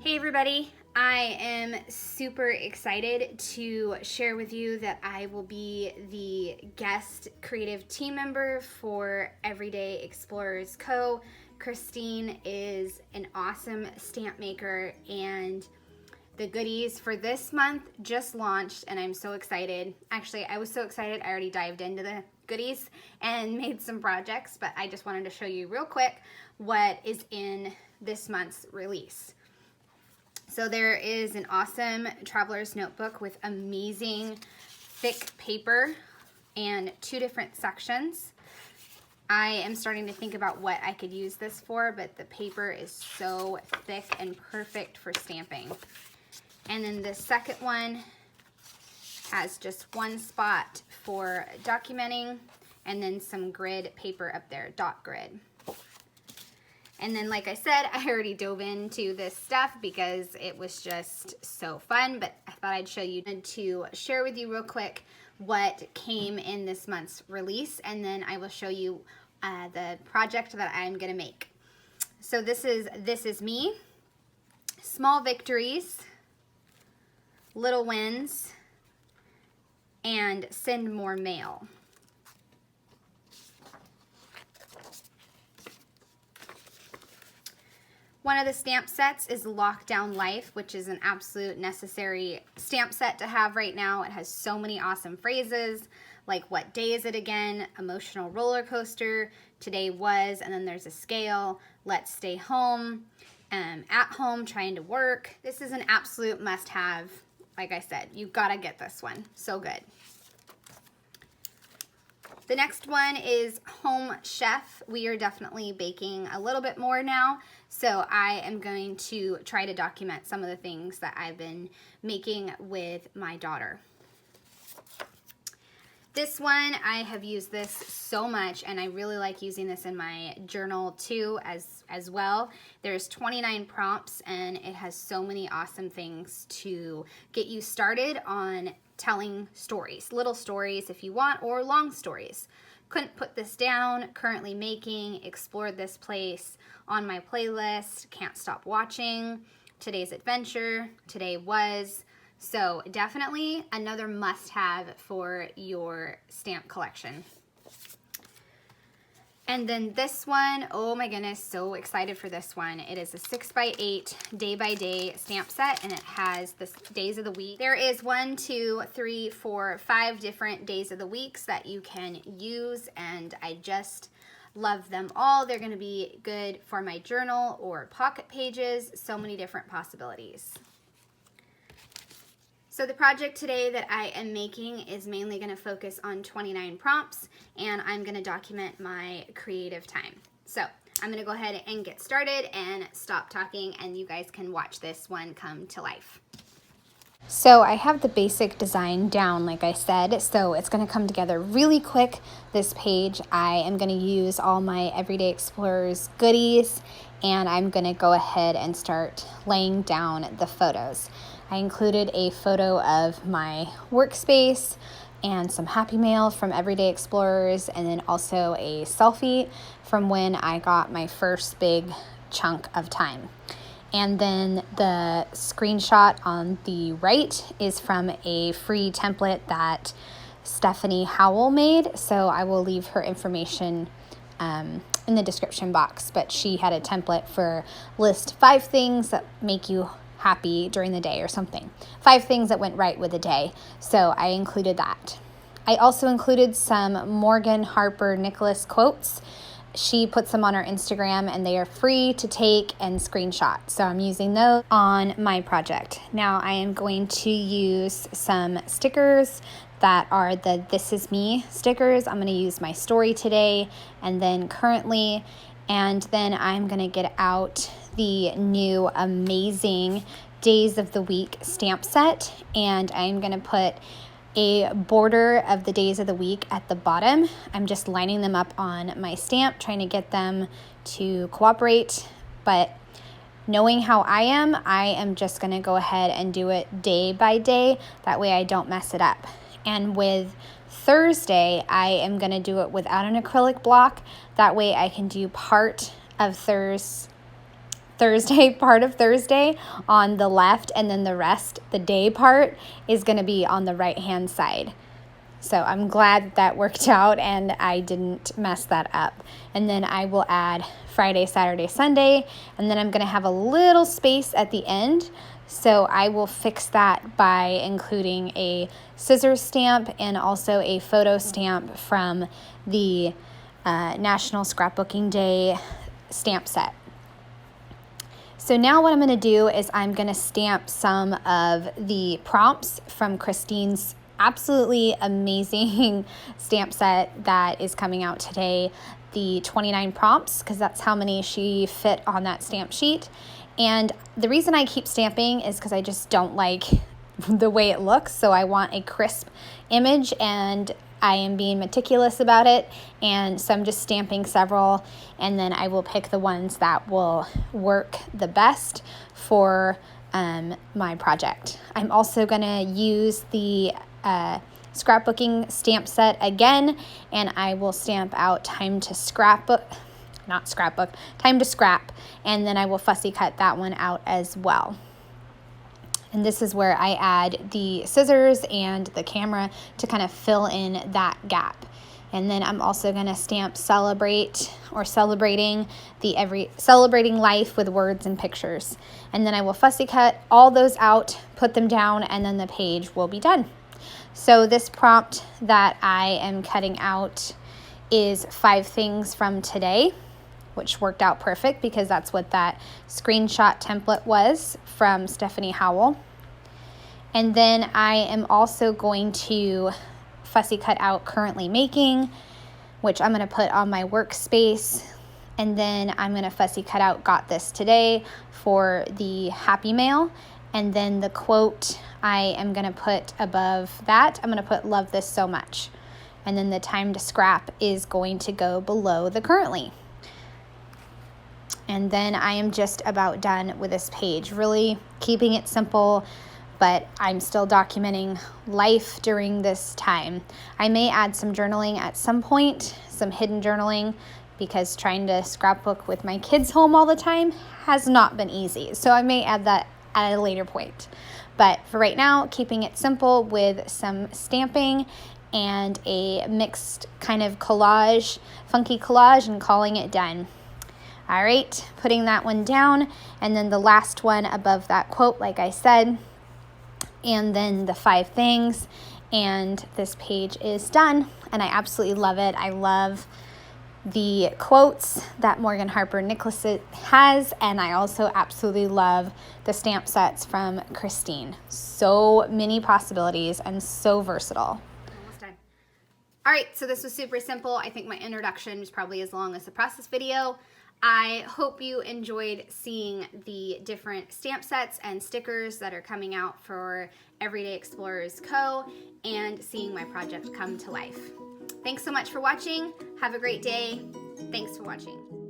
Hey everybody, I am super excited to share with you that I will be the guest creative team member for Everyday Explorers Co. Christine is an awesome stamp maker, and the goodies for this month just launched and I'm so excited. Actually, I was so excited I already dived into the goodies and made some projects, but I just wanted to show you real quick what is in this month's release. So there is an awesome traveler's notebook with amazing thick paper and 2 different sections. I am starting to think about what I could use this for, but the paper is so thick and perfect for stamping. And then the second one has just 1 spot for documenting and then some grid paper up there, dot grid. And then, like I said, I already dove into this stuff because it was just so fun, but I thought I'd show you to share with you real quick what came in this month's release, and then I will show you the project that I'm gonna make. So this is me, small victories, little wins, and send more mail. One of the stamp sets is Lockdown Life, which is an absolute necessary stamp set to have right now. It has so many awesome phrases, like what day is it again, emotional roller coaster, today was, and then there's a scale, let's stay home, at home, trying to work. This is an absolute must-have. Like I said, you've got to get this one. So good. The next one is Home Chef. We are definitely baking a little bit more now, so I am going to try to document some of the things that I've been making with my daughter. This one, I have used this so much, and I really like using this in my journal too as well. There's 29 prompts, and it has so many awesome things to get you started on telling stories, little stories if you want, or long stories. Couldn't put this down, currently making, explored this place, on my playlist, can't stop watching, today's adventure, today was. So definitely another must-have for your stamp collection. And then this one, oh my goodness, so excited for this one. It is a 6x8 day-by-day stamp set, and it has the days of the week. There is 1, 2, 3, 4, 5 different days of the weeks that you can use, and I just love them all. They're gonna be good for my journal or pocket pages, so many different possibilities. So the project today that I am making is mainly going to focus on 29 prompts, and I'm going to document my creative time. So I'm going to go ahead and get started and stop talking, and you guys can watch this one come to life. So I have the basic design down, like I said, so it's going to come together really quick. This page, I am going to use all my Everyday Explorers goodies, and I'm going to go ahead and start laying down the photos. I included a photo of my workspace and some Happy Mail from Everyday Explorers, and then also a selfie from when I got my first big chunk of time. And then the screenshot on the right is from a free template that Stephanie Howell made, so I will leave her information in the description box. But she had a template for list 5 things that make you happy during the day or something. 5 things that went right with the day. So I included that. I also included some Morgan Harper Nicholas quotes. She puts them on her Instagram, and they are free to take and screenshot. So I'm using those on my project. Now I am going to use some stickers that are the This Is Me stickers. I'm going to use my story today and then currently, and then I'm going to get out the new amazing Days of the Week stamp set, and I'm going to put a border of the days of the week at the bottom. I'm just lining them up on my stamp, trying to get them to cooperate, but knowing how I am just going to go ahead and do it day by day. That way I don't mess it up. And with Thursday, I am going to do it without an acrylic block. That way I can do part of Thursday Thursday, part of Thursday on the left, and then the rest, the day part, is going to be on the right-hand side. So I'm glad that worked out and I didn't mess that up. And then I will add Friday, Saturday, Sunday, and then I'm going to have a little space at the end. So I will fix that by including a scissors stamp and also a photo stamp from the National Scrapbooking Day stamp set. So now what I'm going to do is I'm going to stamp some of the prompts from Christine's absolutely amazing stamp set that is coming out today, the 29 prompts, because that's how many she fit on that stamp sheet. And the reason I keep stamping is because I just don't like the way it looks, so I want a crisp image, and I am being meticulous about it, and so I'm just stamping several, and then I will pick the ones that will work the best for my project. I'm also going to use the scrapbooking stamp set again, and I will stamp out time to scrap, and then I will fussy cut that one out as well. And this is where I add the scissors and the camera to kind of fill in that gap. And then I'm also going to stamp celebrating life with words and pictures. And then I will fussy cut all those out, put them down, and then the page will be done. So this prompt that I am cutting out is 5 things from today, which worked out perfect because that's what that screenshot template was from Stephanie Howell. And then I am also going to fussy cut out currently making, which I'm going to put on my workspace. And then I'm going to fussy cut out got this today for the happy mail. And then the quote I am going to put above that, I'm going to put love this so much. And then the time to scrap is going to go below the currently. And then I am just about done with this page, really keeping it simple, but I'm still documenting life during this time. I may add some journaling at some point, some hidden journaling, because trying to scrapbook with my kids home all the time has not been easy. So I may add that at a later point. But for right now, keeping it simple with some stamping and a mixed kind of collage, funky collage, and calling it done. All right, putting that one down, and then the last one above that quote, like I said, and then the 5 things, and this page is done, and I absolutely love it. I love the quotes that Morgan Harper Nicholas has, and I also absolutely love the stamp sets from Christine. So many possibilities and so versatile. Almost done. All right, so this was super simple. I think my introduction was probably as long as the process video. I hope you enjoyed seeing the different stamp sets and stickers that are coming out for Everyday Explorers Co. and seeing my project come to life. Thanks so much for watching. Have a great day. Thanks for watching.